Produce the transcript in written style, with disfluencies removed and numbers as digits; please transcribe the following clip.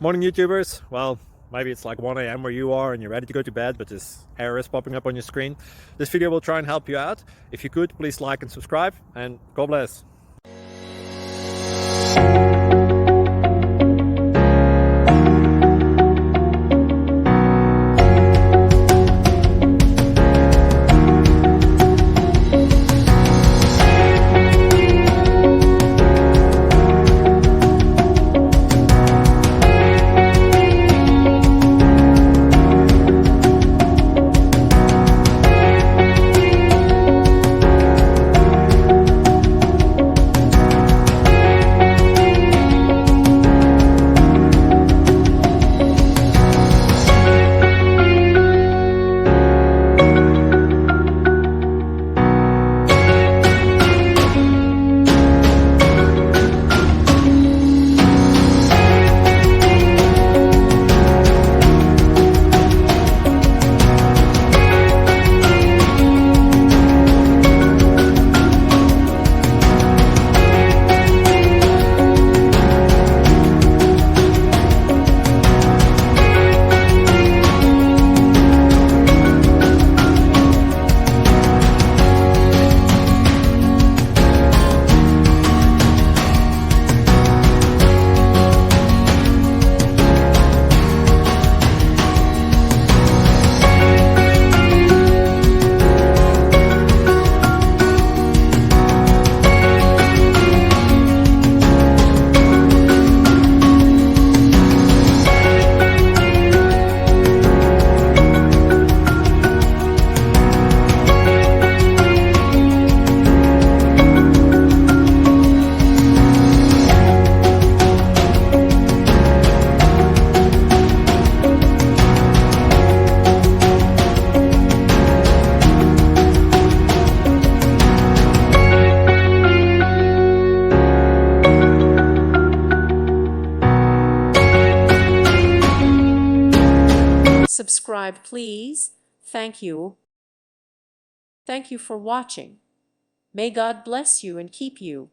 Morning YouTubers. Well, maybe it's like 1 a.m. where you are and you're ready to go to bed, but this error is popping up on your screen. This video will try and help you out. If you could, please like and subscribe, and God bless. Subscribe, please. Thank you. Thank you for watching. May God bless you and keep you.